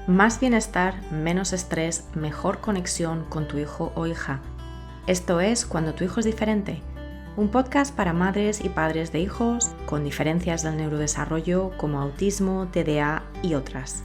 Más bienestar, menos estrés, mejor conexión con tu hijo o hija. Esto es Cuando tu hijo es diferente, un podcast para madres y padres de hijos con diferencias del neurodesarrollo como autismo, TDA y otras.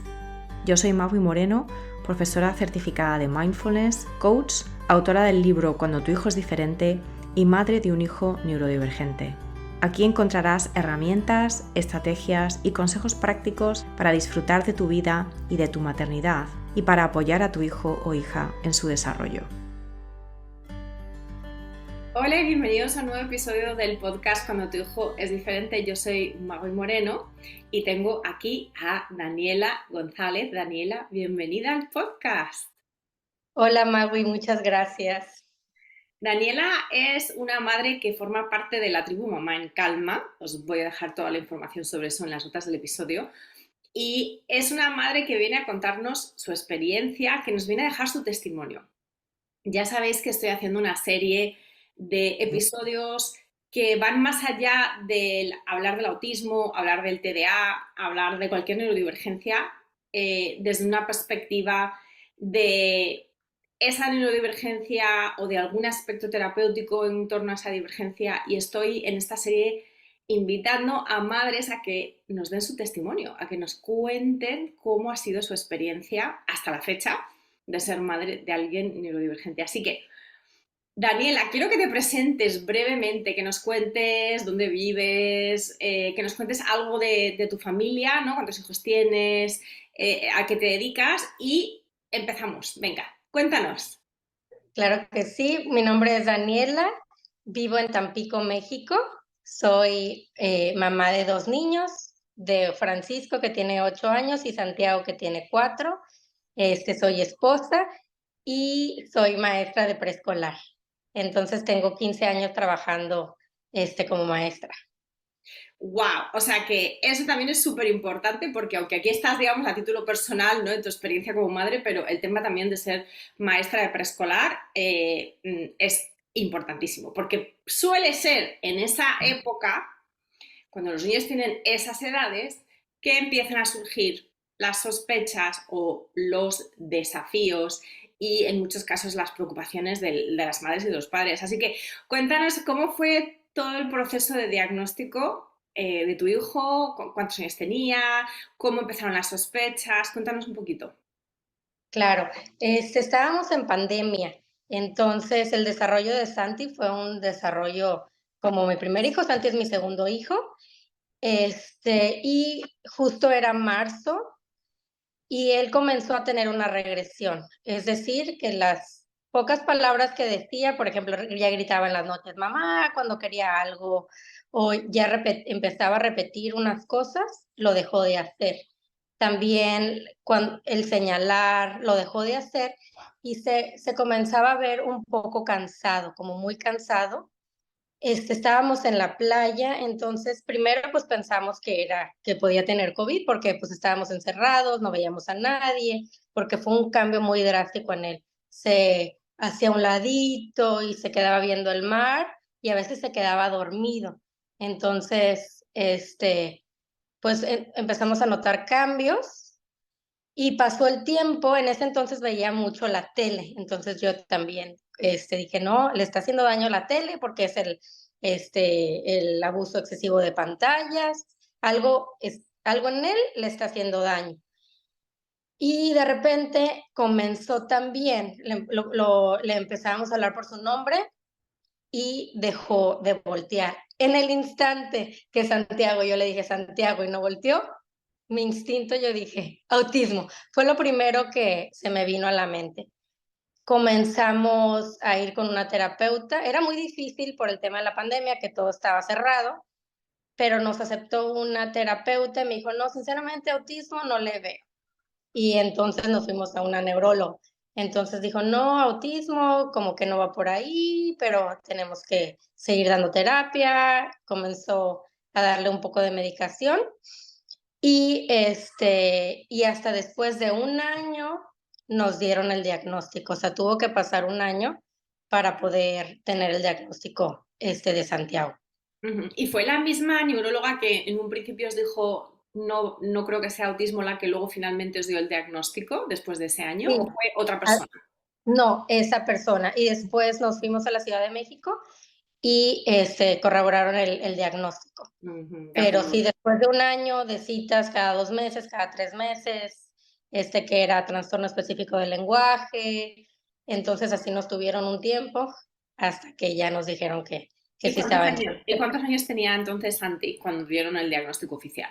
Yo soy Magui Moreno, profesora certificada de Mindfulness, coach, autora del libro Cuando tu hijo es diferente y madre de un hijo neurodivergente. Aquí encontrarás herramientas, estrategias y consejos prácticos para disfrutar de tu vida y de tu maternidad y para apoyar a tu hijo o hija en su desarrollo. Hola y bienvenidos a un nuevo episodio del podcast Cuando tu hijo es diferente. Yo soy Magui Moreno y tengo aquí a Daniela González. Daniela, bienvenida al podcast. Hola Magui, muchas gracias. Daniela es una madre que forma parte de la tribu Mamá en Calma. Os voy a dejar toda la información sobre eso en las notas del episodio. Y es una madre que viene a contarnos su experiencia, que nos viene a dejar su testimonio. Ya sabéis que estoy haciendo una serie de episodios que van más allá del hablar del autismo, hablar del TDA, hablar de cualquier neurodivergencia, desde una perspectiva de esa neurodivergencia o de algún aspecto terapéutico en torno a esa divergencia, y estoy en esta serie invitando a madres a que nos den su testimonio, a que nos cuenten cómo ha sido su experiencia hasta la fecha de ser madre de alguien neurodivergente. Así que, Daniela, quiero que te presentes brevemente, que nos cuentes dónde vives, que nos cuentes algo de tu familia, ¿no? ¿Cuántos hijos tienes? ¿A qué te dedicas? Y empezamos. Venga, cuéntanos. Claro que sí, mi nombre es Daniela, vivo en Tampico, México. Soy mamá de 2 niños, de Francisco que tiene 8 años y Santiago que tiene 4. Soy esposa y soy maestra de preescolar. Entonces tengo 15 años trabajando como maestra. Wow, o sea que eso también es súper importante porque aunque aquí estás, digamos, a título personal, ¿no? En tu experiencia como madre, pero el tema también de ser maestra de preescolar es importantísimo porque suele ser en esa época, cuando los niños tienen esas edades, que empiezan a surgir las sospechas o los desafíos y en muchos casos las preocupaciones de las madres y de los padres. Así que cuéntanos cómo fue todo el proceso de diagnóstico de tu hijo, cuántos años tenía, cómo empezaron las sospechas. Cuéntanos un poquito. Claro, estábamos en pandemia, entonces el desarrollo de Santi fue un desarrollo como mi primer hijo. Santi es mi segundo hijo. Y justo era marzo y él comenzó a tener una regresión, es decir, que las pocas palabras que decía, por ejemplo, ya gritaba en las noches, mamá, cuando quería algo, o ya empezaba a repetir unas cosas, lo dejó de hacer. También cuando el señalar lo dejó de hacer y se comenzaba a ver un poco cansado, como muy cansado. Estábamos en la playa, entonces primero pues pensamos que podía tener COVID porque pues estábamos encerrados, no veíamos a nadie, porque fue un cambio muy drástico en él. Se hacía un ladito y se quedaba viendo el mar y a veces se quedaba dormido. Entonces, pues empezamos a notar cambios y pasó el tiempo. En ese entonces veía mucho la tele, entonces yo también dije, no, le está haciendo daño la tele porque es el abuso excesivo de pantallas, algo en él le está haciendo daño. Y de repente comenzó también, le empezamos a hablar por su nombre y dejó de voltear. En el instante que Santiago, yo le dije Santiago y no volteó, mi instinto, yo dije, autismo. Fue lo primero que se me vino a la mente. Comenzamos a ir con una terapeuta. Era muy difícil por el tema de la pandemia, que todo estaba cerrado, pero nos aceptó una terapeuta y me dijo, no, sinceramente autismo no le veo. Y entonces nos fuimos a una neuróloga. Entonces dijo, no, autismo, como que no va por ahí, pero tenemos que seguir dando terapia. Comenzó a darle un poco de medicación y hasta después de 1 año nos dieron el diagnóstico. O sea, tuvo que pasar 1 año para poder tener el diagnóstico, de Santiago. ¿Y fue la misma neuróloga que en un principio os dijo no creo que sea autismo la que luego finalmente os dio el diagnóstico después de ese año, ¿o Sí, fue otra ah, persona? no, esa persona. Y después nos fuimos a la Ciudad de México y corroboraron el diagnóstico. Ujú, de Pero acuerdo. sí, después de un año de citas cada 2 meses, cada 3 meses, que era trastorno específico del lenguaje, entonces así nos tuvieron un tiempo hasta que ya nos dijeron que sí estaba en su ¿Y espectro. cuántos años tenía entonces Santi cuando dieron el diagnóstico oficial?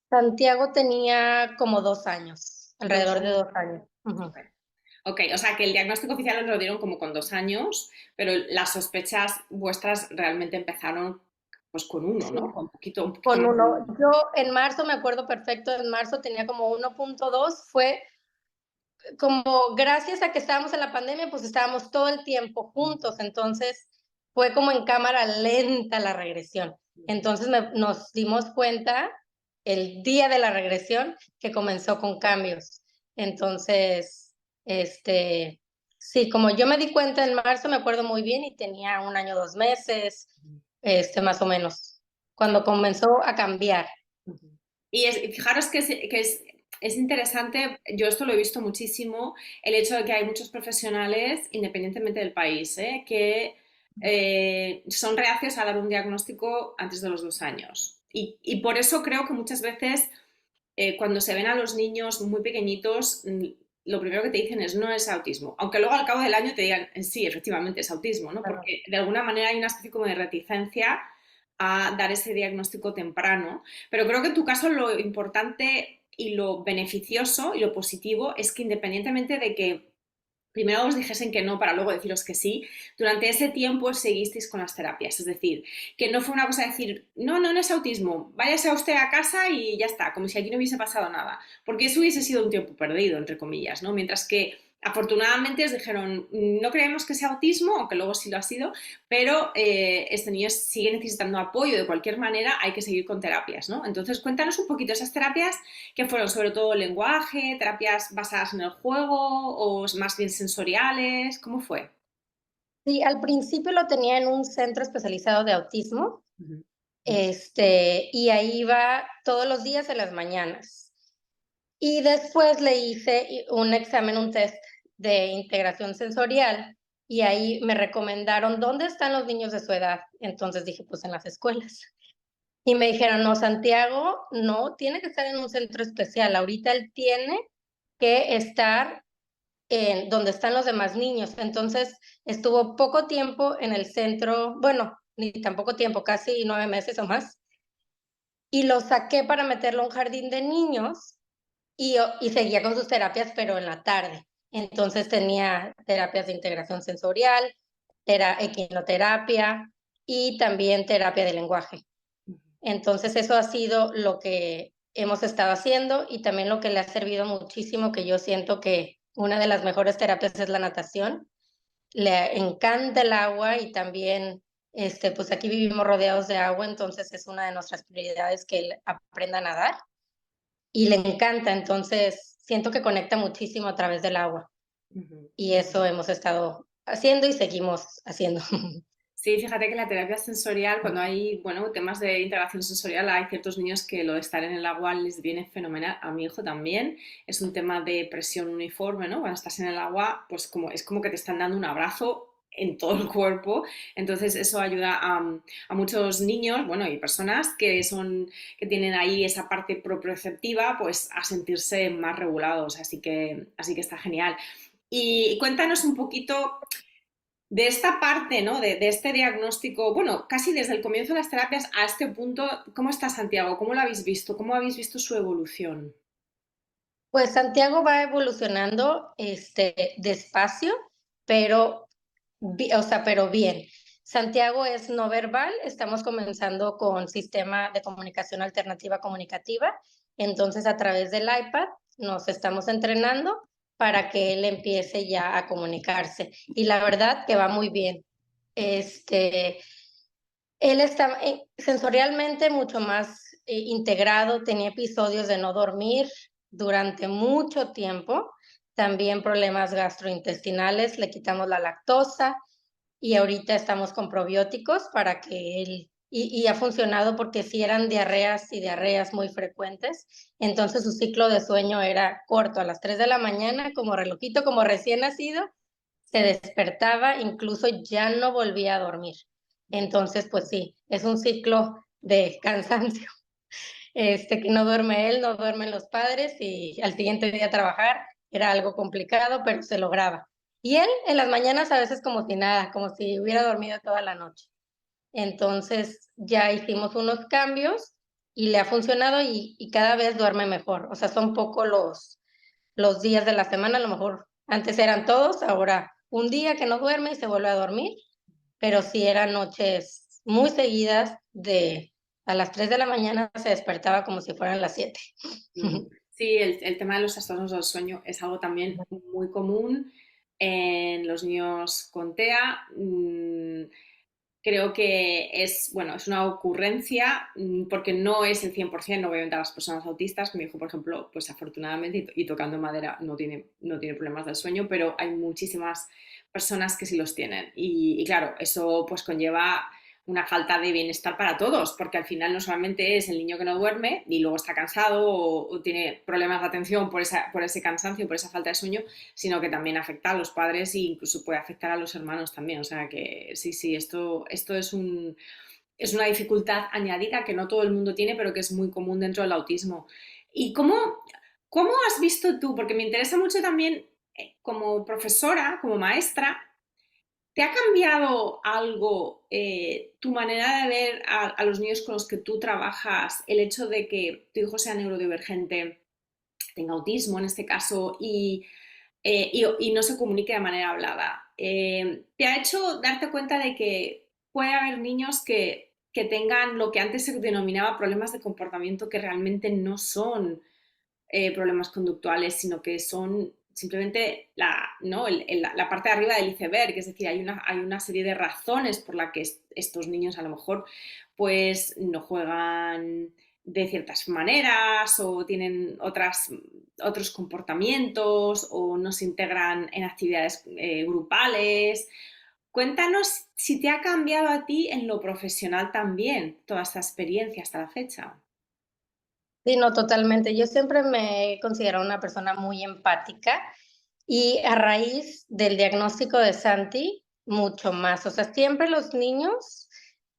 Santiago tenía como 2 años, Dos alrededor de años. 2 años. Ujú. Ok. Ok, o sea que el diagnóstico oficial os lo dieron como con 2 años, pero las sospechas vuestras realmente empezaron pues con uno, Sí, ¿no? Con un poquito con más de uno. uno. Yo en marzo, me acuerdo perfecto, en marzo tenía como 1.2. Fue como gracias a que estábamos en la pandemia, pues estábamos todo el tiempo juntos, entonces fue como en cámara lenta la regresión. Entonces nos dimos cuenta el día de la regresión que comenzó con cambios. Entonces, sí, como yo me di cuenta en marzo, me acuerdo muy bien, y tenía 1 año, 2 meses, más o menos, cuando comenzó a cambiar. Ujú. Y fijaros es interesante, yo esto lo he visto muchísimo, el hecho de que hay muchos profesionales, independientemente del país, que son reacios a dar un diagnóstico antes de los 2 años. Y por eso creo que muchas veces cuando se ven a los niños muy pequeñitos, lo primero que te dicen es no es autismo, aunque luego al cabo del año te digan sí, efectivamente es autismo, ¿no? Claro. Porque de alguna manera hay una especie como de reticencia a dar ese diagnóstico temprano. Pero creo que en tu caso lo importante y lo beneficioso y lo positivo es que independientemente de que primero os dijesen que no para luego deciros que sí, durante ese tiempo seguisteis con las terapias. Es decir, que no fue una cosa de decir, no, no, no es autismo, váyase a usted a casa y ya está, como si aquí no hubiese pasado nada. Porque eso hubiese sido un tiempo perdido, entre comillas, ¿no? Mientras que afortunadamente os dijeron, no creemos que sea autismo, aunque luego sí lo ha sido, pero este niño sigue necesitando apoyo de cualquier manera, hay que seguir con terapias, ¿no? Entonces, cuéntanos un poquito esas terapias que fueron sobre todo lenguaje, terapias basadas en el juego o más bien sensoriales, ¿cómo fue? Sí, al principio lo tenía en un centro especializado de autismo. Ujú. Y ahí iba todos los días en las mañanas. Y después le hice un examen, un test de integración sensorial, y ahí me recomendaron dónde están los niños de su edad. Entonces dije, pues en las escuelas. Y me dijeron, no, Santiago no tiene que estar en un centro especial. Ahorita él tiene que estar en donde están los demás niños. Entonces estuvo poco tiempo en el centro, bueno, ni tan poco tiempo, casi 9 meses o más, y lo saqué para meterlo a un jardín de niños, y seguía con sus terapias, pero en la tarde. Entonces tenía terapias de integración sensorial, equinoterapia y también terapia de lenguaje. Entonces eso ha sido lo que hemos estado haciendo, y también lo que le ha servido muchísimo, que yo siento que una de las mejores terapias es la natación. Le encanta el agua, y también pues aquí vivimos rodeados de agua, entonces es una de nuestras prioridades que él aprenda a nadar, y le encanta, entonces siento que conecta muchísimo a través del agua, Ujú. y eso hemos estado haciendo y seguimos haciendo. Sí, fíjate que la terapia sensorial, cuando hay, bueno, temas de integración sensorial, hay ciertos niños que lo de estar en el agua les viene fenomenal. A mi hijo también. Es un tema de presión uniforme, ¿no? Cuando estás en el agua, pues es como que te están dando un abrazo en todo el cuerpo. Entonces eso ayuda a muchos niños, bueno, y personas que tienen ahí esa parte proprioceptiva, pues a sentirse más regulados. Así que está genial. Y cuéntanos un poquito de esta parte, ¿no? De este diagnóstico, bueno, casi desde el comienzo de las terapias a este punto, ¿cómo está Santiago? ¿Cómo lo habéis visto? ¿Cómo habéis visto su evolución? Pues Santiago va evolucionando, despacio, pero, o sea, pero bien. Santiago es no verbal, estamos comenzando con sistema de comunicación alternativa comunicativa, entonces a través del iPad nos estamos entrenando para que él empiece ya a comunicarse. Y la verdad que va muy bien. Este, Él está sensorialmente mucho más integrado, tenía episodios de no dormir durante mucho tiempo, también problemas gastrointestinales, le quitamos la lactosa, y ahorita estamos con probióticos para que él y ha funcionado porque sí eran diarreas y diarreas muy frecuentes, entonces su ciclo de sueño era corto, a las 3 de la mañana, como relojito, como recién nacido, se despertaba, incluso ya no volvía a dormir. Entonces, pues sí, es un ciclo de cansancio, que no duerme él, no duermen los padres y al siguiente día trabajar era algo complicado, pero se lograba. Y él en las mañanas a veces como si nada, como si hubiera dormido toda la noche. Entonces ya hicimos unos cambios y le ha funcionado y cada vez duerme mejor. O sea, son poco los días de la semana, a lo mejor antes eran todos, ahora un día que no duerme y se vuelve a dormir, pero sí eran noches muy seguidas de a las 3 de la mañana se despertaba como si fueran las 7. Mm. Sí, el tema de los trastornos del sueño es algo también muy común en los niños con TEA. Creo que es, bueno, es una ocurrencia porque no es el 100%, obviamente, a las personas autistas. Mi hijo, por ejemplo, pues afortunadamente y tocando madera no tiene problemas del sueño, pero hay muchísimas personas que sí los tienen. Y claro, eso pues conlleva una falta de bienestar para todos, porque al final no solamente es el niño que no duerme y luego está cansado o tiene problemas de atención por ese cansancio, por esa falta de sueño, sino que también afecta a los padres e incluso puede afectar a los hermanos también. O sea que sí, esto es una dificultad añadida que no todo el mundo tiene, pero que es muy común dentro del autismo. ¿Y cómo has visto tú? Porque me interesa mucho también como profesora, como maestra, ¿te ha cambiado algo tu manera de ver a los niños con los que tú trabajas, el hecho de que tu hijo sea neurodivergente, tenga autismo en este caso, y no se comunique de manera hablada? ¿Te ha hecho darte cuenta de que puede haber niños que tengan lo que antes se denominaba problemas de comportamiento que realmente no son problemas conductuales, sino que son simplemente ¿no? la parte de arriba del iceberg? Es decir, hay una serie de razones por las que estos niños a lo mejor pues no juegan de ciertas maneras o tienen otros comportamientos o no se integran en actividades grupales. Cuéntanos si te ha cambiado a ti en lo profesional también toda esta experiencia hasta la fecha. Sí, no, totalmente. Yo siempre me he considerado una persona muy empática y a raíz del diagnóstico de Santi, mucho más. O sea, siempre los niños,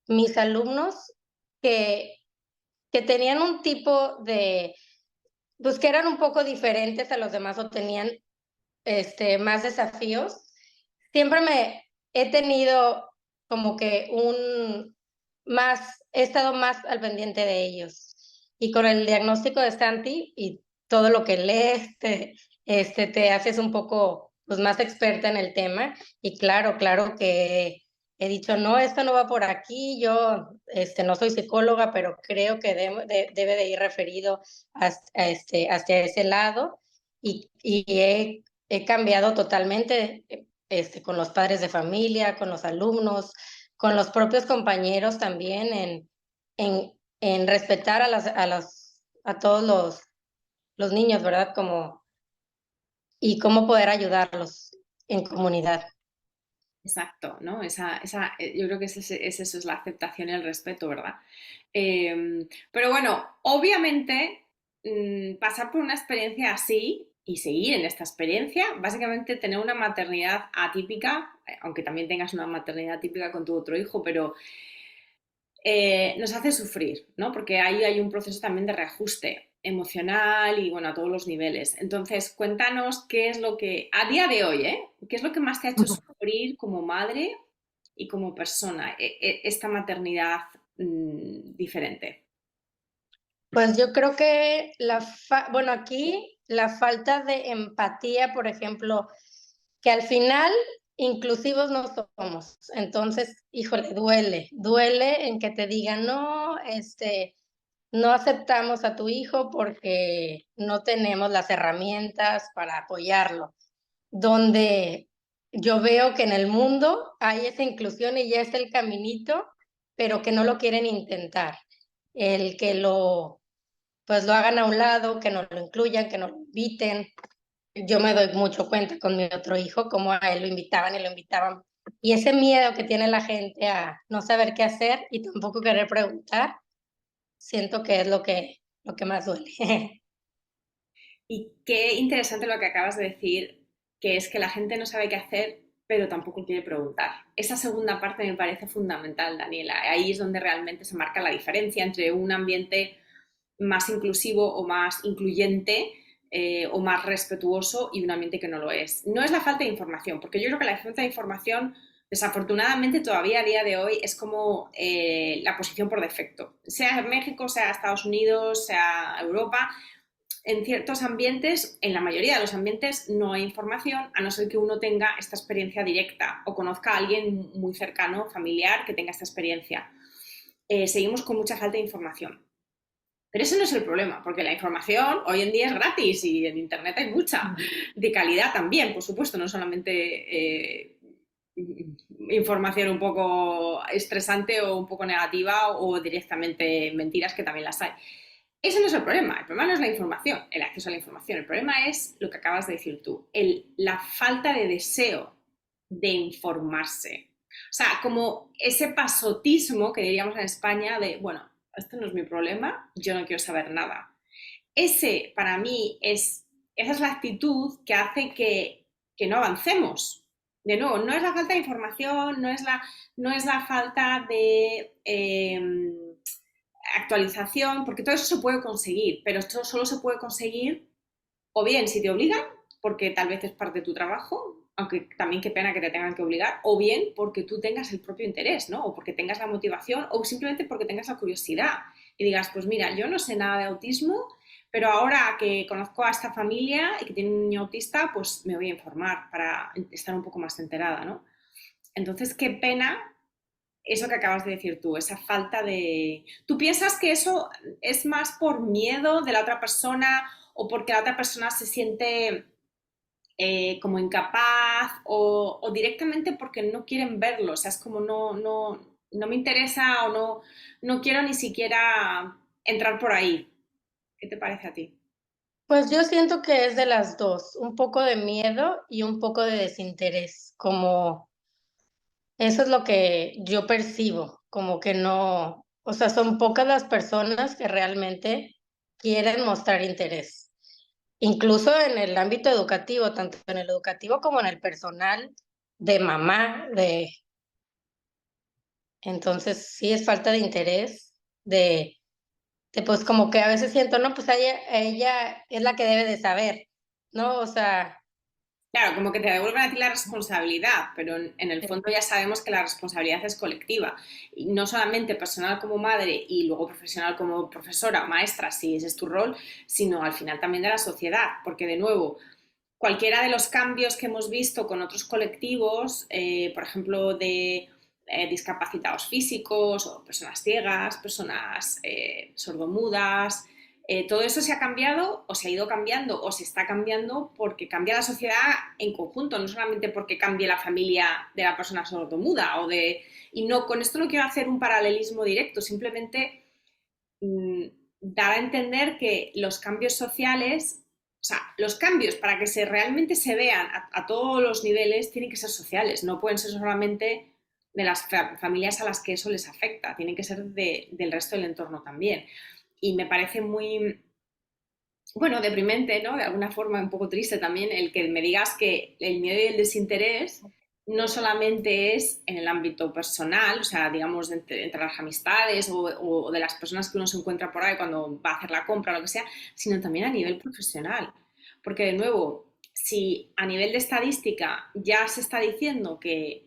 mis alumnos, que, que tenían un tipo de, pues que eran un poco diferentes a los demás o tenían más desafíos, siempre me he tenido como que he estado más al pendiente de ellos. Y con el diagnóstico de Santi y todo lo que lees, te haces un poco pues, más experta en el tema. Y claro que he dicho, no, esto no va por aquí, yo no soy psicóloga, pero creo que debe de ir referido hacia ese lado. Y he cambiado totalmente con los padres de familia, con los alumnos, con los propios compañeros también en respetar a todos los niños, ¿verdad? Y cómo poder ayudarlos en comunidad. Exacto, ¿no? Yo creo que es eso, es la aceptación y el respeto, ¿verdad? Pero bueno, obviamente, pasar por una experiencia así y seguir en esta experiencia, básicamente tener una maternidad atípica, aunque también tengas una maternidad típica con tu otro hijo, pero nos hace sufrir, ¿no? Porque ahí hay un proceso también de reajuste emocional y, bueno, a todos los niveles. Entonces, cuéntanos qué es lo que, a día de hoy, ¿qué es lo que más te ha hecho sufrir como madre y como persona esta maternidad diferente? Pues yo creo que bueno, aquí la falta de empatía, por ejemplo, que al final inclusivos no somos. Entonces, híjole, duele en que te digan, no, no aceptamos a tu hijo porque no tenemos las herramientas para apoyarlo. Donde yo veo que en el mundo hay esa inclusión y ya es el caminito, pero que no lo quieren intentar. El que pues lo hagan a un lado, que no lo incluyan, que no lo inviten. Yo me doy mucho cuenta con mi otro hijo, como a él lo invitaban y lo invitaban Y ese miedo que tiene la gente a no saber qué hacer y tampoco querer preguntar, siento que es lo que más duele. Y qué interesante lo que acabas de decir, que es que la gente no sabe qué hacer, pero tampoco quiere preguntar. Esa segunda parte me parece fundamental, Daniela. Ahí es donde realmente se marca la diferencia entre un ambiente más inclusivo o más incluyente o más respetuoso y un ambiente que no lo es. No es la falta de información, porque yo creo que la falta de información, desafortunadamente, todavía a día de hoy es como la posición por defecto. Sea México, sea Estados Unidos, sea Europa, en ciertos ambientes, en la mayoría de los ambientes, no hay información, a no ser que uno tenga esta experiencia directa o conozca a alguien muy cercano, familiar, que tenga esta experiencia. Seguimos con mucha falta de información. Pero ese no es el problema, porque la información hoy en día es gratis y en Internet hay mucha, de calidad también, por supuesto, no solamente información un poco estresante o un poco negativa o directamente mentiras, que también las hay. Ese no es el problema no es la información, el acceso a la información, el problema es lo que acabas de decir tú, la falta de deseo de informarse. O sea, como ese pasotismo que diríamos en España de, bueno, esto no es mi problema, yo no quiero saber nada. Ese, para mí, esa es la actitud que hace que no avancemos. De nuevo, no es la falta de información, no es la falta de actualización, porque todo eso se puede conseguir, pero esto solo se puede conseguir o bien si te obligan, porque tal vez es parte de tu trabajo, aunque también qué pena que te tengan que obligar, o bien porque tú tengas el propio interés, ¿no? O porque tengas la motivación, o simplemente porque tengas la curiosidad y digas, pues mira, yo no sé nada de autismo, pero ahora que conozco a esta familia y que tiene un niño autista, pues me voy a informar para estar un poco más enterada, ¿no? Entonces, qué pena eso que acabas de decir tú, esa falta de... ¿Tú piensas que eso es más por miedo de la otra persona o porque la otra persona se siente como incapaz o directamente porque no quieren verlo? O sea, es como no me interesa o no quiero ni siquiera entrar por ahí. ¿Qué te parece a ti? Pues yo siento que es de las dos, un poco de miedo y un poco de desinterés, como eso es lo que yo percibo, como que no, o sea, son pocas las personas que realmente quieren mostrar interés. Incluso en el ámbito educativo, tanto en el educativo como en el personal de mamá, entonces sí es falta de interés, pues como que a veces siento, no, pues ella es la que debe de saber, ¿no? O sea, Claro, como que te devuelven a ti la responsabilidad, pero en el fondo ya sabemos que la responsabilidad es colectiva. Y no solamente personal como madre y luego profesional como profesora, maestra, si ese es tu rol, sino al final también de la sociedad. Porque de nuevo, cualquiera de los cambios que hemos visto con otros colectivos, por ejemplo, de discapacitados físicos o personas ciegas, personas sordomudas, todo eso se ha cambiado o se ha ido cambiando o se está cambiando porque cambia la sociedad en conjunto, no solamente porque cambie la familia de la persona sordomuda o de... Y no, con esto no quiero hacer un paralelismo directo, simplemente mmm, dar a entender que los cambios sociales, o sea, los cambios para que realmente se vean a todos los niveles tienen que ser sociales, no pueden ser solamente de las familias a las que eso les afecta, tienen que ser del resto del entorno también. Y me parece muy, bueno, deprimente, ¿no? De alguna forma un poco triste también el que me digas que el miedo y el desinterés no solamente es en el ámbito personal, o sea, digamos, entre las amistades o de las personas que uno se encuentra por ahí cuando va a hacer la compra o lo que sea, sino también a nivel profesional. Porque, de nuevo, si a nivel de estadística ya se está diciendo que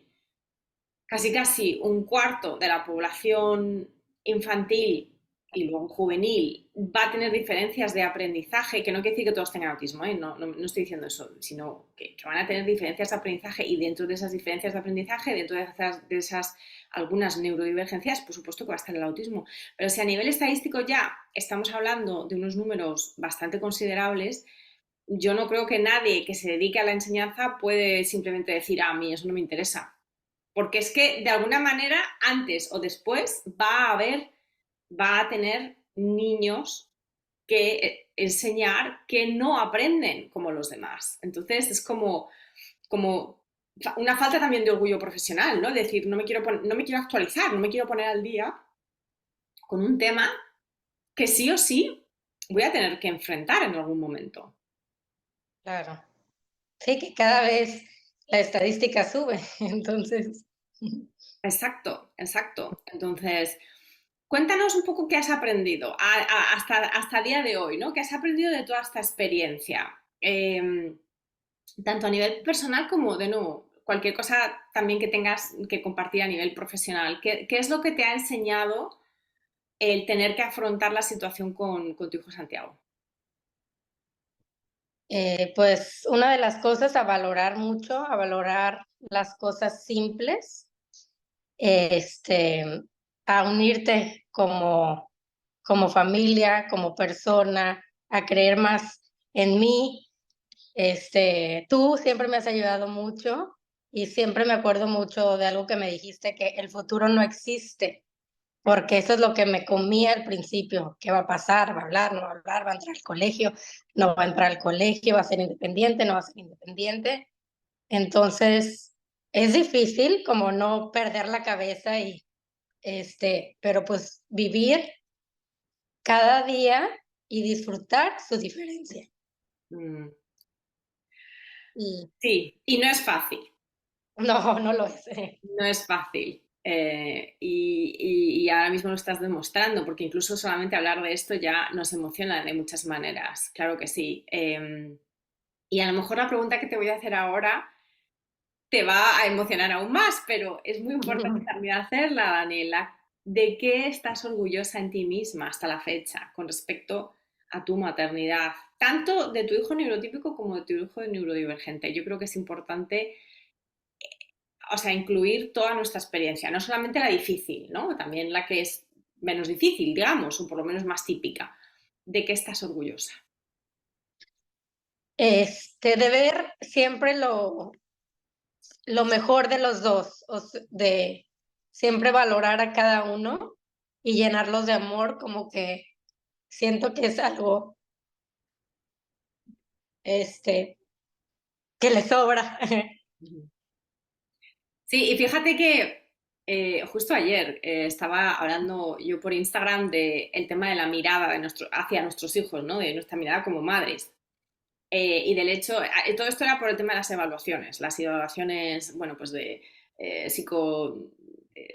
casi un cuarto de la población infantil y luego juvenil va a tener diferencias de aprendizaje, que no quiere decir que todos tengan autismo, ¿eh? No estoy diciendo eso, sino que van a tener diferencias de aprendizaje y dentro de esas diferencias de aprendizaje, dentro de esas algunas neurodivergencias, por supuesto que va a estar el autismo. Pero si a nivel estadístico ya estamos hablando de unos números bastante considerables, yo no creo que nadie que se dedique a la enseñanza puede simplemente decir, a mí eso no me interesa, porque es que de alguna manera, antes o después, va a tener niños que enseñar que no aprenden como los demás. Entonces es como una falta también de orgullo profesional, ¿no? Es decir, no me quiero actualizar, no me quiero poner al día con un tema que sí o sí voy a tener que enfrentar en algún momento. Claro. Sí, que cada vez la estadística sube, entonces. Exacto, exacto. Entonces, cuéntanos un poco qué has aprendido hasta el día de hoy, ¿no? ¿Qué has aprendido de toda esta experiencia? Tanto a nivel personal como, de nuevo, cualquier cosa también que tengas que compartir a nivel profesional. ¿Qué es lo que te ha enseñado el tener que afrontar la situación con tu hijo Santiago? Pues una de las cosas a valorar mucho, a valorar las cosas simples, este, a unirte como familia, como persona, a creer más en mí. Tú siempre me has ayudado mucho y siempre me acuerdo mucho de algo que me dijiste, que el futuro no existe, porque eso es lo que me comía al principio. ¿Qué va a pasar? ¿Va a hablar? ¿No va a hablar? ¿Va a entrar al colegio? ¿No va a entrar al colegio? ¿Va a ser independiente? ¿No va a ser independiente? Entonces, es difícil como no perder la cabeza pero pues vivir cada día y disfrutar su diferencia. Mm, Y sí, y no es fácil. no, no lo es. No es fácil. Y ahora mismo lo estás demostrando, porque incluso solamente hablar de esto ya nos emociona de muchas maneras, claro que sí. Y a lo mejor la pregunta que te voy a hacer ahora te va a emocionar aún más, pero es muy importante también hacerla, Daniela. ¿De qué estás orgullosa en ti misma hasta la fecha con respecto a tu maternidad? Tanto de tu hijo neurotípico como de tu hijo neurodivergente. Yo creo que es importante, o sea, incluir toda nuestra experiencia, no solamente la difícil, ¿no? También la que es menos difícil, digamos, o por lo menos más típica. ¿De qué estás orgullosa? De ver siempre lo mejor de los dos, de siempre valorar a cada uno y llenarlos de amor, como que siento que es algo, este, que le sobra. Sí, y fíjate que justo ayer estaba hablando yo por Instagram del tema de la mirada hacia nuestros hijos, ¿no? De nuestra mirada como madres. Y del hecho, todo esto era por el tema de las evaluaciones, bueno, pues de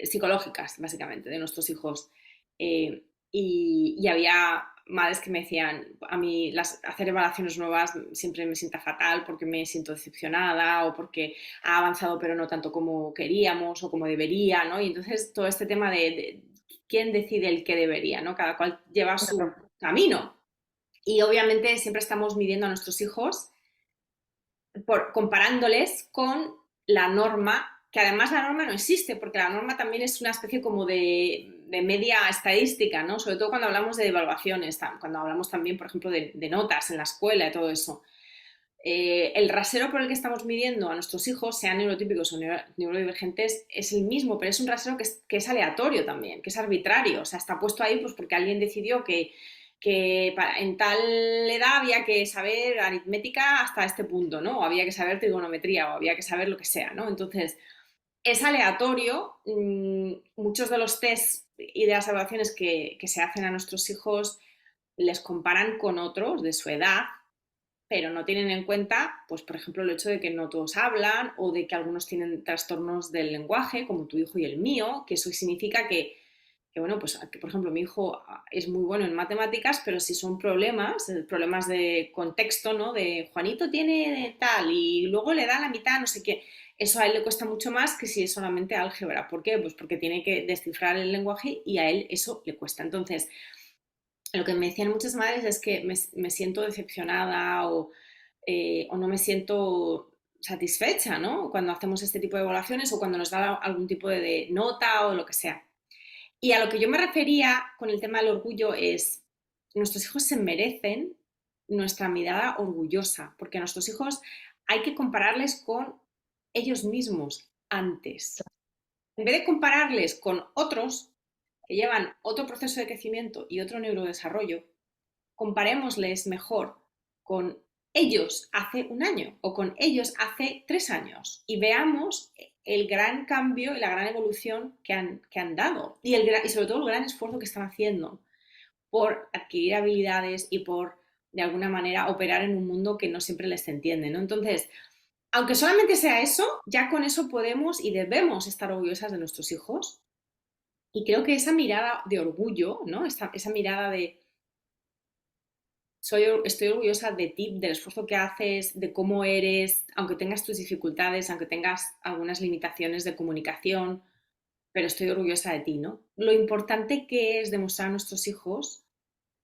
psicológicas, básicamente, de nuestros hijos. Y había madres que me decían, a mí hacer evaluaciones nuevas siempre me sienta fatal porque me siento decepcionada o porque ha avanzado pero no tanto como queríamos o como debería, ¿no? Y entonces todo este tema de quién decide el qué debería, ¿no? Cada cual lleva su camino. Y obviamente siempre estamos midiendo a nuestros hijos comparándoles con la norma, que además la norma no existe, porque la norma también es una especie como de media estadística, ¿no? Sobre todo cuando hablamos de evaluaciones, cuando hablamos también, por ejemplo, de notas en la escuela y todo eso. El rasero por el que estamos midiendo a nuestros hijos, sean neurotípicos o neurodivergentes, es el mismo, pero es un rasero que es aleatorio también, que es arbitrario. O sea, está puesto ahí pues porque alguien decidió que en tal edad había que saber aritmética hasta este punto, ¿no? O había que saber trigonometría o había que saber lo que sea, ¿no? Entonces, es aleatorio. Muchos de los test y de las evaluaciones que se hacen a nuestros hijos les comparan con otros de su edad, pero no tienen en cuenta, pues, por ejemplo, el hecho de que no todos hablan o de que algunos tienen trastornos del lenguaje, como tu hijo y el mío, que eso significa que bueno, pues que por ejemplo mi hijo es muy bueno en matemáticas, pero si son problemas de contexto, ¿no? De Juanito tiene tal y luego le da la mitad, no sé qué, eso a él le cuesta mucho más que si es solamente álgebra. ¿Por qué? Pues porque tiene que descifrar el lenguaje y a él eso le cuesta. Entonces, lo que me decían muchas madres es que me siento decepcionada o no me siento satisfecha, ¿no? Cuando hacemos este tipo de evaluaciones o cuando nos da algún tipo de nota o lo que sea. Y a lo que yo me refería con el tema del orgullo es, nuestros hijos se merecen nuestra mirada orgullosa, porque a nuestros hijos hay que compararles con ellos mismos antes. En vez de compararles con otros que llevan otro proceso de crecimiento y otro neurodesarrollo, comparémosles mejor con ellos hace un año o con ellos hace 3 años y veamos el gran cambio y la gran evolución que han dado y sobre todo el gran esfuerzo que están haciendo por adquirir habilidades y por, de alguna manera, operar en un mundo que no siempre les entiende, ¿no? Entonces, aunque solamente sea eso, ya con eso podemos y debemos estar orgullosas de nuestros hijos. Y creo que esa mirada de orgullo, ¿no? Esa mirada de estoy orgullosa de ti, del esfuerzo que haces, de cómo eres, aunque tengas tus dificultades, aunque tengas algunas limitaciones de comunicación, pero estoy orgullosa de ti, ¿no? Lo importante que es demostrar a nuestros hijos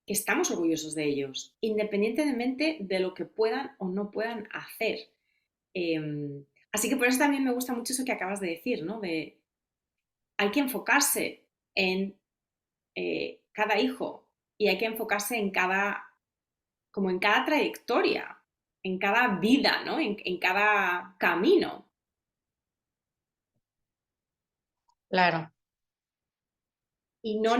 que estamos orgullosos de ellos, independientemente de lo que puedan o no puedan hacer. Así que por eso también me gusta mucho eso que acabas de decir, ¿no? Hay que enfocarse en cada hijo y hay que enfocarse como en cada trayectoria, en cada vida, ¿no? En cada camino. Claro, Y sí, no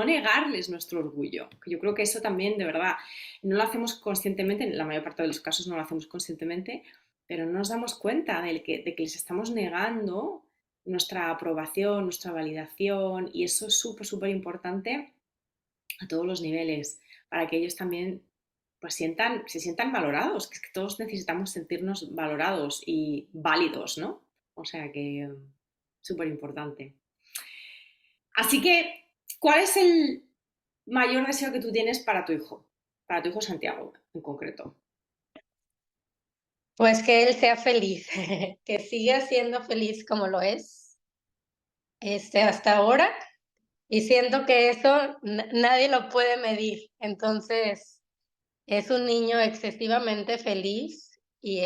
negarles nuestro orgullo. Yo creo que eso también, de verdad, no lo hacemos conscientemente, en la mayor parte de los casos no lo hacemos conscientemente, pero no nos damos cuenta de que les estamos negando nuestra aprobación, nuestra validación, y eso es súper, súper importante a todos los niveles, para que ellos también pues se sientan valorados, que es que todos necesitamos sentirnos valorados y válidos, ¿no? O sea que súper importante. Así que, ¿cuál es el mayor deseo que tú tienes para tu hijo Santiago en concreto? pues que él sea feliz, que siga siendo feliz como lo es, hasta ahora, y siento que eso nadie lo puede medir, entonces es un niño excesivamente feliz y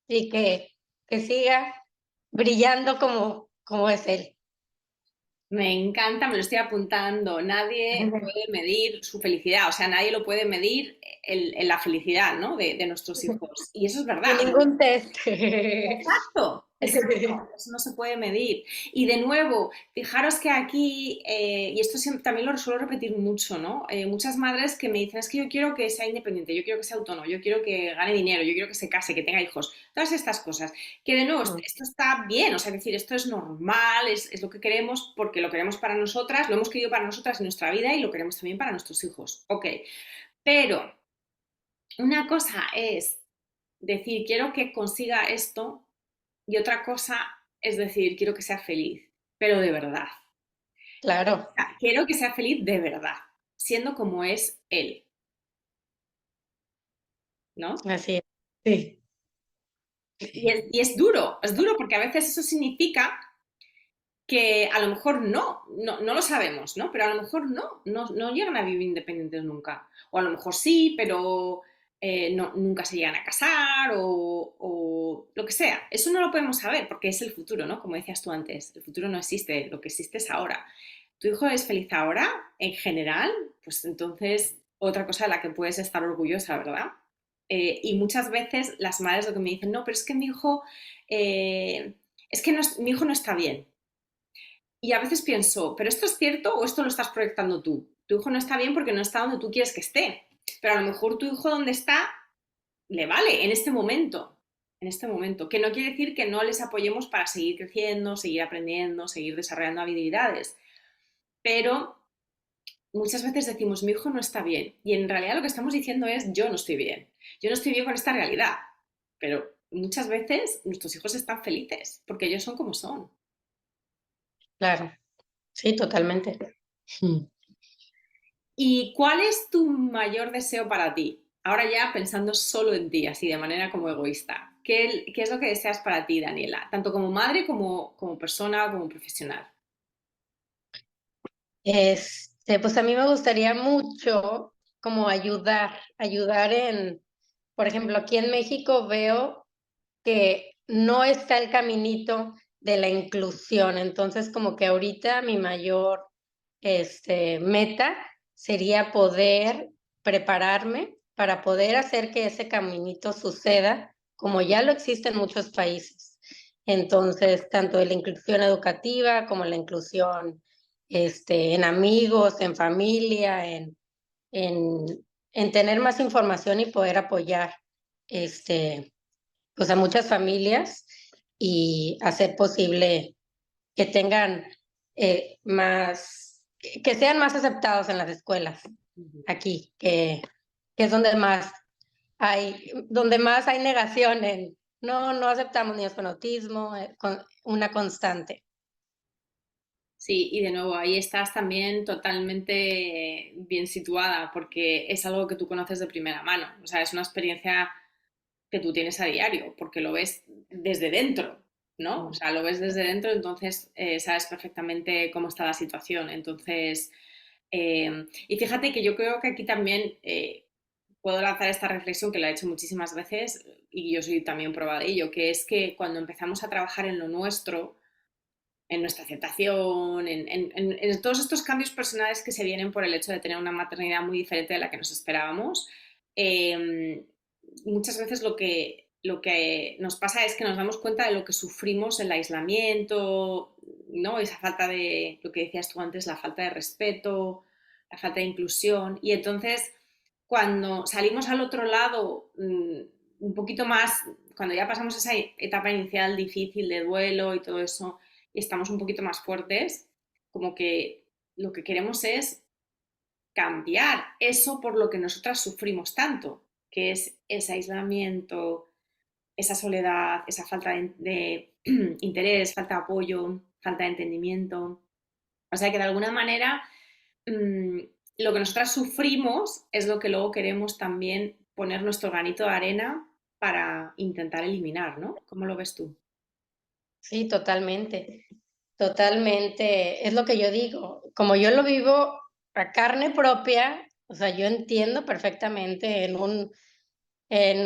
y que siga brillando como es él. Me encanta, me lo estoy apuntando. Nadie puede medir su felicidad, o sea, nadie lo puede medir en la felicidad, ¿no? De nuestros hijos. Y eso es Sin verdad. ningún test. Exacto, exacto, eso no se puede medir. Y de nuevo, fijaros que aquí, y esto también lo suelo repetir mucho, ¿no? Muchas madres que me dicen, es que yo quiero que sea independiente, yo quiero que sea autónomo, yo quiero que gane dinero, yo quiero que se case, que tenga hijos, todas estas cosas. Que de nuevo, esto está bien, o sea, es decir, esto es normal, es lo que queremos porque lo queremos para nosotras, lo hemos querido para nosotras en nuestra vida y lo queremos también para nuestros hijos. Ok, pero una cosa es decir, quiero que consiga esto y otra cosa es decir, quiero que sea feliz, pero de verdad. Claro, Quiero que sea feliz de verdad, siendo como es él, ¿no? así es. Sí, Y es duro porque a veces eso significa que a lo mejor no lo sabemos, ¿no? Pero a lo mejor no llegan a vivir independientes nunca. O a lo mejor sí, pero nunca se llegan a casar o lo que sea. Eso no lo podemos saber porque es el futuro, ¿no? Como decías tú antes, el futuro no existe, lo que existe es ahora. ¿Tu hijo es feliz ahora, en general? Pues entonces otra cosa de la que puedes estar orgullosa, ¿verdad? Y muchas veces las madres lo que me dicen, no, pero es que mi hijo, es que mi hijo no está bien. Y a veces pienso, ¿pero esto es cierto o esto lo estás proyectando tú? Tu hijo no está bien porque no está donde tú quieres que esté. Pero a lo mejor tu hijo donde está le vale en este momento. En este momento. Que no quiere decir que no les apoyemos para seguir creciendo, seguir aprendiendo, seguir desarrollando habilidades. Pero muchas veces decimos, mi hijo no está bien. Y en realidad lo que estamos diciendo es, yo no estoy bien. Yo no estoy bien con esta realidad. Pero muchas veces nuestros hijos están felices porque ellos son como son. claro, sí, totalmente. Mm. ¿Y cuál es tu mayor deseo para ti? Ahora ya pensando solo en ti, así de manera como egoísta. ¿Qué es lo que deseas para ti, Daniela? Tanto como madre como persona, como profesional. Pues a mí me gustaría mucho como ayudar por ejemplo, aquí en México veo que no está el caminito de la inclusión, entonces como que ahorita mi mayor meta sería poder prepararme para poder hacer que ese caminito suceda como ya lo existe en muchos países. Entonces, tanto de la inclusión educativa como la inclusión en amigos, en familia, en en tener más información y poder apoyar este, pues a muchas familias y hacer posible que tengan que sean más aceptados en las escuelas Ujú. aquí, que es donde más hay negación en, no aceptamos niños con autismo, con una constante. Sí, y de nuevo, ahí estás también totalmente bien situada porque es algo que tú conoces de primera mano. O sea, es una experiencia que tú tienes a diario porque lo ves desde dentro, ¿no? O sea, lo ves desde dentro, entonces sabes perfectamente cómo está la situación. Entonces, y fíjate que yo creo que aquí también puedo lanzar esta reflexión que la he hecho muchísimas veces y yo soy también prueba de ello, que es que cuando empezamos a trabajar en lo nuestro, en nuestra aceptación, en todos estos cambios personales que se vienen por el hecho de tener una maternidad muy diferente de la que nos esperábamos, eh, muchas veces lo que nos pasa es que nos damos cuenta de lo que sufrimos, el aislamiento, ¿no? Esa falta de, lo que decías tú antes, la falta de respeto, la falta de inclusión. Y entonces, cuando salimos al otro lado, un poquito más, cuando ya pasamos esa etapa inicial difícil de duelo y todo eso, y estamos un poquito más fuertes, como que lo que queremos es cambiar eso por lo que nosotras sufrimos tanto, que es ese aislamiento, esa soledad, esa falta de interés, falta de apoyo, falta de entendimiento. O sea que de alguna manera mmm, lo que nosotras sufrimos es lo que luego queremos también poner nuestro granito de arena para intentar eliminar, ¿no? ¿Cómo lo ves tú? Sí, totalmente, totalmente. Es lo que yo digo. Como yo lo vivo a carne propia, o sea, yo entiendo perfectamente en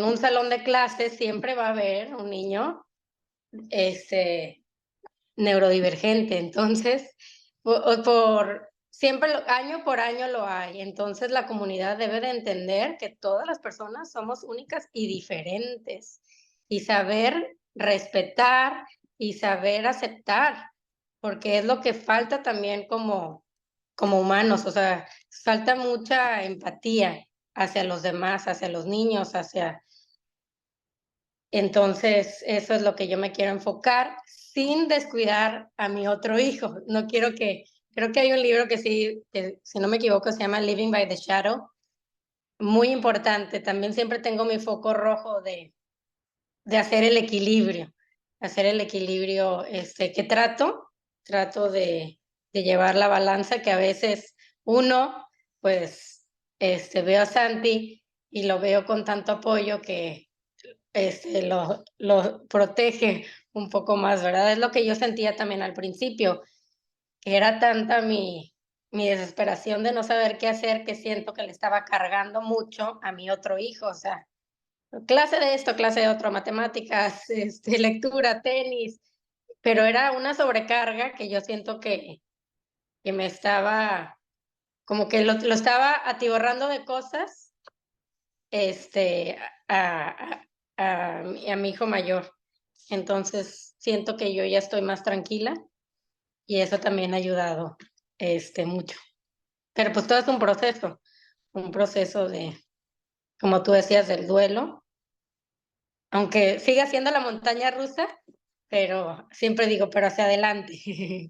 un salón de clases siempre va a haber un niño este, neurodivergente. Entonces, siempre, año por año lo hay. Entonces, la comunidad debe de entender que todas las personas somos únicas y diferentes y saber respetar y saber aceptar, porque es lo que falta también como humanos, o sea, falta mucha empatía hacia los demás, hacia los niños, hacia entonces, eso es lo que yo me quiero enfocar sin descuidar a mi otro hijo. No quiero creo que hay un libro que sí, que, si no me equivoco, se llama Living by the Shadow, muy importante. También siempre tengo mi foco rojo de hacer el equilibrio, que trato de llevar la balanza que a veces uno, pues, veo a Santi y lo veo con tanto apoyo que lo protege un poco más, ¿verdad? Es lo que yo sentía también al principio, que era tanta mi desesperación de no saber qué hacer, que siento que le estaba cargando mucho a mi otro hijo, o sea, clase de esto, clase de otro, matemáticas, lectura, tenis, pero era una sobrecarga que yo siento que me estaba, como que lo estaba atiborrando de cosas, a, a mi hijo mayor. Entonces, siento que yo ya estoy más tranquila y eso también ha ayudado, mucho. Pero pues todo es un proceso de, como tú decías, del duelo, aunque siga siendo la montaña rusa, pero siempre digo, pero hacia adelante.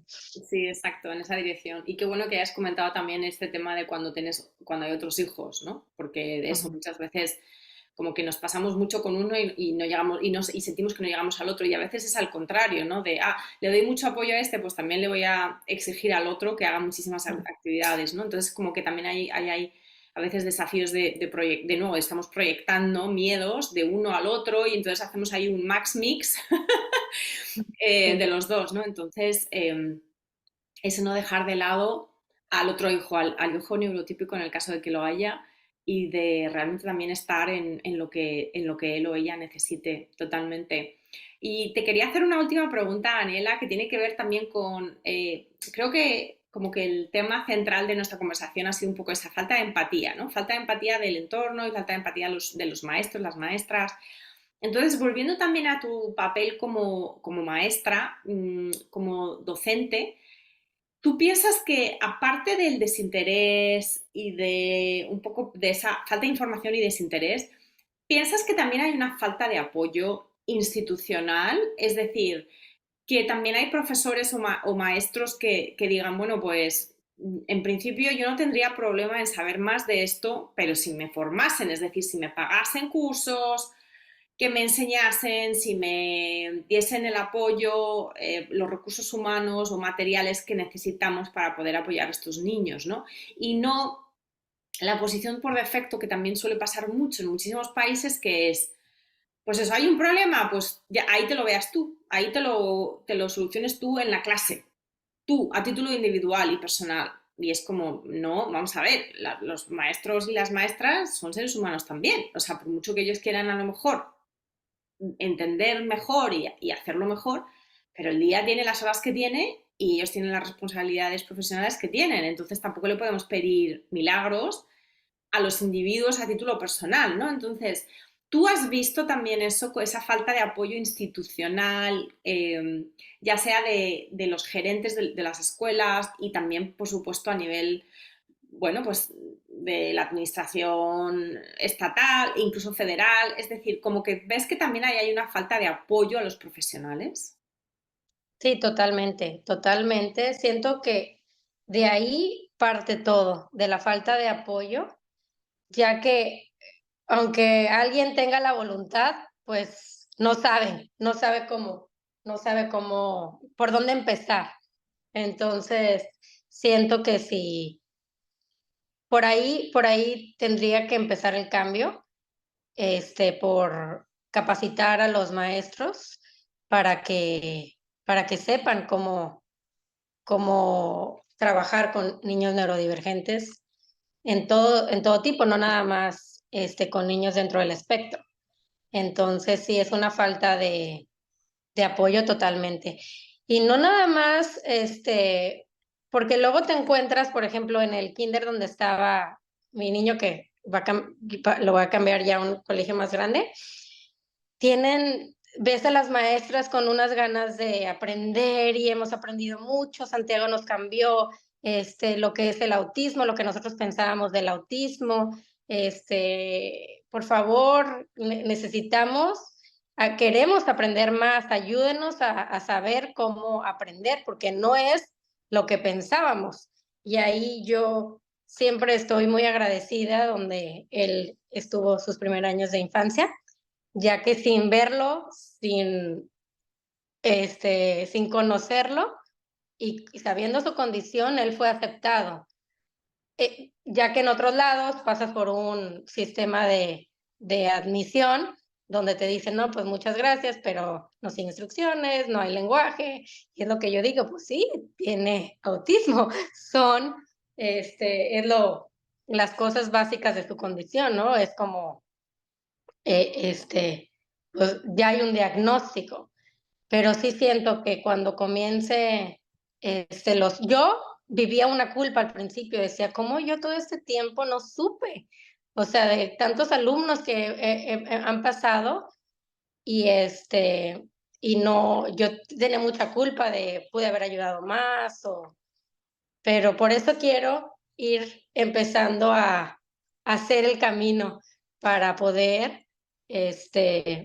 Sí, exacto, en esa dirección. Y qué bueno que hayas comentado también este tema de cuando hay otros hijos, ¿no? Porque de eso Ujú. muchas veces como que nos pasamos mucho con uno y no llegamos y sentimos que no llegamos al otro y a veces es al contrario, ¿no? De le doy mucho apoyo a este, pues también le voy a exigir al otro que haga muchísimas actividades, ¿no? Entonces como que también hay a veces desafíos de nuevo, estamos proyectando miedos de uno al otro y entonces hacemos ahí un max mix de Sí, los dos, ¿no? Entonces, ese no dejar de lado al otro hijo, al hijo neurotípico en el caso de que lo haya, y de realmente también estar en lo que él o ella necesite totalmente. Y te quería hacer una última pregunta, Daniela, que tiene que ver también con, creo que como que el tema central de nuestra conversación ha sido un poco esa falta de empatía, ¿no? Falta de empatía del entorno y falta de empatía de los maestros, las maestras. Entonces, volviendo también a tu papel como maestra, como docente, ¿Tú piensas que aparte del desinterés y de un poco de esa falta de información y desinterés, piensas que también hay una falta de apoyo institucional? Es decir, que también hay profesores o maestros que digan, bueno, pues en principio yo no tendría problema en saber más de esto, pero si me formasen, es decir, si me pagasen cursos, que me enseñasen, si me diesen el apoyo, los recursos humanos o materiales que necesitamos para poder apoyar a estos niños, ¿no? Y no la posición por defecto que también suele pasar mucho en muchísimos países, que es, pues eso, hay un problema, pues ya, ahí te lo veas tú, ahí te lo soluciones tú en la clase, tú, a título individual y personal. Y es como, no, vamos a ver, los maestros y las maestras son seres humanos también. O sea, por mucho que ellos quieran a lo mejor entender mejor y hacerlo mejor, pero el día tiene las horas que tiene y ellos tienen las responsabilidades profesionales que tienen. Entonces tampoco le podemos pedir milagros a los individuos a título personal, ¿no? Entonces, ¿tú has visto también eso, esa falta de apoyo institucional, ya sea de los gerentes de las escuelas y también, por supuesto, a nivel, bueno, pues de la administración estatal e incluso federal? Es decir, como que ves que también hay una falta de apoyo a los profesionales. Sí, totalmente, totalmente. Siento que de ahí parte todo, de la falta de apoyo, ya que aunque alguien tenga la voluntad, pues no sabe cómo, no sabe cómo, por dónde empezar. Entonces, siento que sí, por ahí tendría que empezar el cambio, por capacitar a los maestros para que, para que sepan cómo trabajar con niños neurodivergentes en todo tipo, no nada más con niños dentro del espectro. Entonces, sí, es una falta de apoyo totalmente. Y no nada más, porque luego te encuentras, por ejemplo, en el kinder donde estaba mi niño, que lo va a cambiar ya a un colegio más grande, ves a las maestras con unas ganas de aprender y hemos aprendido mucho. Santiago nos cambió lo que es el autismo, lo que nosotros pensábamos del autismo. Por favor, necesitamos, queremos aprender más, ayúdenos a saber cómo aprender, porque no es lo que pensábamos. Y ahí yo siempre estoy muy agradecida donde él estuvo sus primeros años de infancia, ya que sin verlo, sin conocerlo y sabiendo su condición, él fue aceptado. Ya que en otros lados pasas por un sistema de admisión donde te dicen, no, pues muchas gracias, pero no sin instrucciones, no hay lenguaje. Y es lo que yo digo, pues sí, tiene autismo. Son, es las cosas básicas de su condición, ¿no? Es como, pues ya hay un diagnóstico, pero sí siento que cuando comience, yo vivía una culpa al principio, decía, ¿cómo yo todo este tiempo no supe? O sea, de tantos alumnos que han pasado y y no, yo tenía mucha culpa de pude haber ayudado más, pero por eso quiero ir empezando a hacer el camino para poder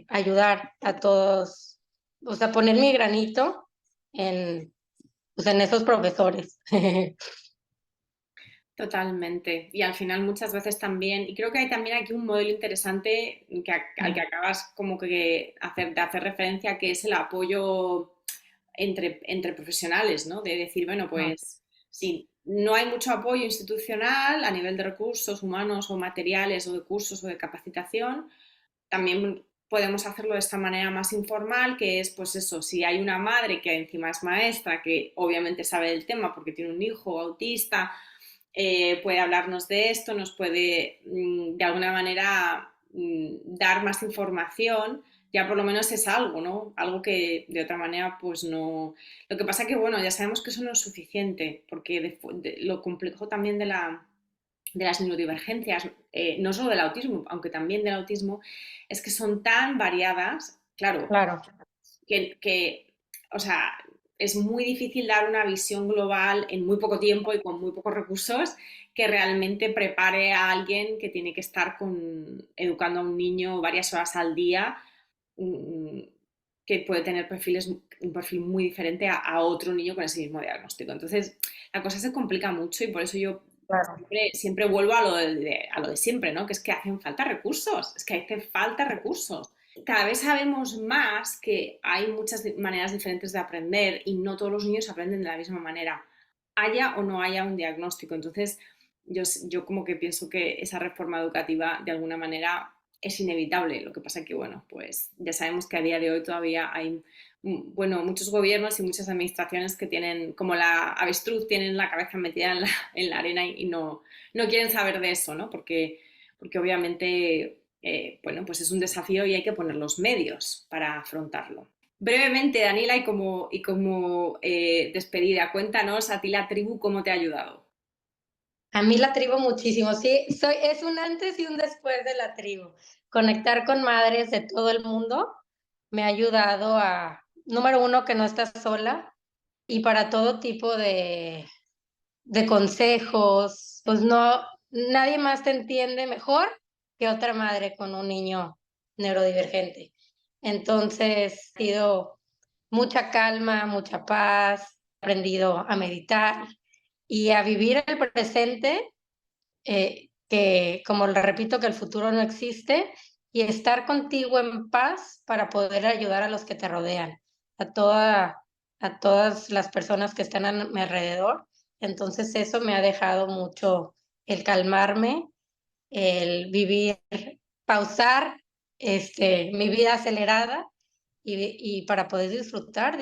ayudar a todos, o sea, poner mi granito en, pues, en esos profesores. Totalmente. Y al final muchas veces también, y creo que hay también aquí un modelo interesante al que acabas como que de hacer referencia, que es el apoyo entre profesionales, ¿no? De decir, bueno, pues si no hay mucho apoyo institucional a nivel de recursos humanos o materiales o de cursos o de capacitación, también podemos hacerlo de esta manera más informal, que es pues eso, si hay una madre que encima es maestra, que obviamente sabe del tema porque tiene un hijo autista, puede hablarnos de esto, nos puede de alguna manera dar más información, ya por lo menos es algo, ¿no? Algo que de otra manera pues no. Lo que pasa que, bueno, ya sabemos que eso no es suficiente, porque lo complejo también de las neurodivergencias, no solo del autismo, aunque también del autismo, es que son tan variadas, claro, Claro, que, o sea, es muy difícil dar una visión global en muy poco tiempo y con muy pocos recursos que realmente prepare a alguien que tiene que estar educando a un niño varias horas al día, mm, que puede tener un perfil muy diferente a otro niño con ese mismo diagnóstico. Entonces, la cosa se complica mucho y por eso yo Claro. siempre vuelvo a lo de siempre, ¿no? Que es que hacen falta recursos, es que hacen falta recursos. Cada vez sabemos más que hay muchas maneras diferentes de aprender y no todos los niños aprenden de la misma manera, haya o no haya un diagnóstico. Entonces, yo como que pienso que esa reforma educativa de alguna manera es inevitable. Lo que pasa que, bueno, pues ya sabemos que a día de hoy todavía hay, bueno, muchos gobiernos y muchas administraciones que tienen, como la avestruz, tienen la cabeza metida en la arena y no quieren saber de eso, ¿no? Porque obviamente, bueno, pues es un desafío y hay que poner los medios para afrontarlo. Brevemente, Daniela, y como despedida, cuéntanos a ti la tribu cómo te ha ayudado. A mí la tribu muchísimo, sí, es un antes y un después de la tribu. Conectar con madres de todo el mundo me ha ayudado a, número uno, que no estás sola y para todo tipo de consejos, pues no, nadie más te entiende mejor que otra madre con un niño neurodivergente. Entonces, ha sido mucha calma, mucha paz, he aprendido a meditar y a vivir el presente, que como le repito, que el futuro no existe, y estar contigo en paz para poder ayudar a los que te rodean, a, toda, a todas las personas que están a mi alrededor. Entonces eso me ha dejado mucho el calmarme, el vivir, pausar mi vida acelerada y para poder disfrutar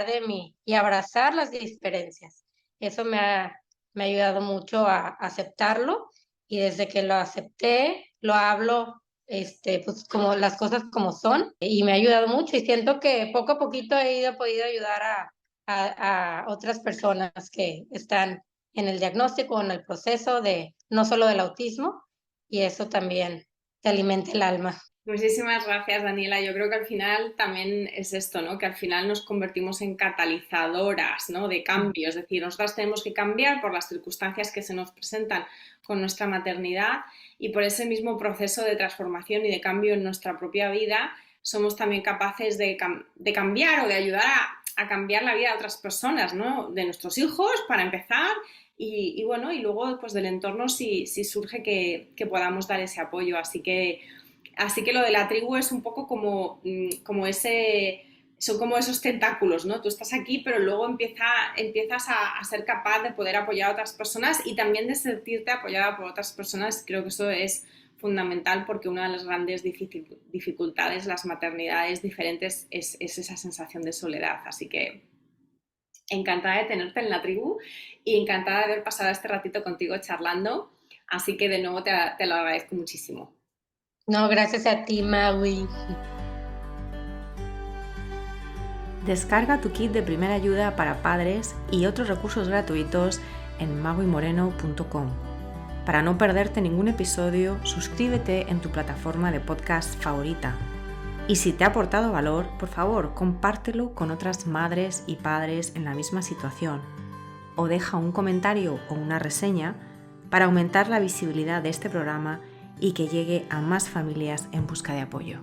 de mí y abrazar las diferencias. Eso me ha ayudado mucho a aceptarlo y desde que lo acepté, lo hablo, pues como las cosas como son y me ha ayudado mucho y siento que poco a poquito podido ayudar a otras personas que están en el diagnóstico, en el proceso de no solo del autismo, y eso también te alimenta el alma. Muchísimas gracias, Daniela. Yo creo que al final también es esto, ¿no? Que al final nos convertimos en catalizadoras, ¿no? De cambio. Es decir, nosotras tenemos que cambiar por las circunstancias que se nos presentan con nuestra maternidad y por ese mismo proceso de transformación y de cambio en nuestra propia vida somos también capaces de cambiar o de ayudar a cambiar la vida de otras personas, ¿no? De nuestros hijos, para empezar, y bueno, y luego pues del entorno si surge que podamos dar ese apoyo. Así que lo de la tribu es un poco como son como esos tentáculos, ¿no? Tú estás aquí, pero luego empiezas a ser capaz de poder apoyar a otras personas y también de sentirte apoyada por otras personas. Creo que eso es fundamental porque una de las grandes dificultades, las maternidades diferentes, es esa sensación de soledad. Así que encantada de tenerte en la tribu y encantada de haber pasado este ratito contigo charlando. Así que de nuevo te lo agradezco muchísimo. No, gracias a ti, Maui. Descarga tu kit de primera ayuda para padres y otros recursos gratuitos en maguimoreno.com. Para no perderte ningún episodio, suscríbete en tu plataforma de podcast favorita. Y si te ha aportado valor, por favor, compártelo con otras madres y padres en la misma situación. O deja un comentario o una reseña para aumentar la visibilidad de este programa y que llegue a más familias en busca de apoyo.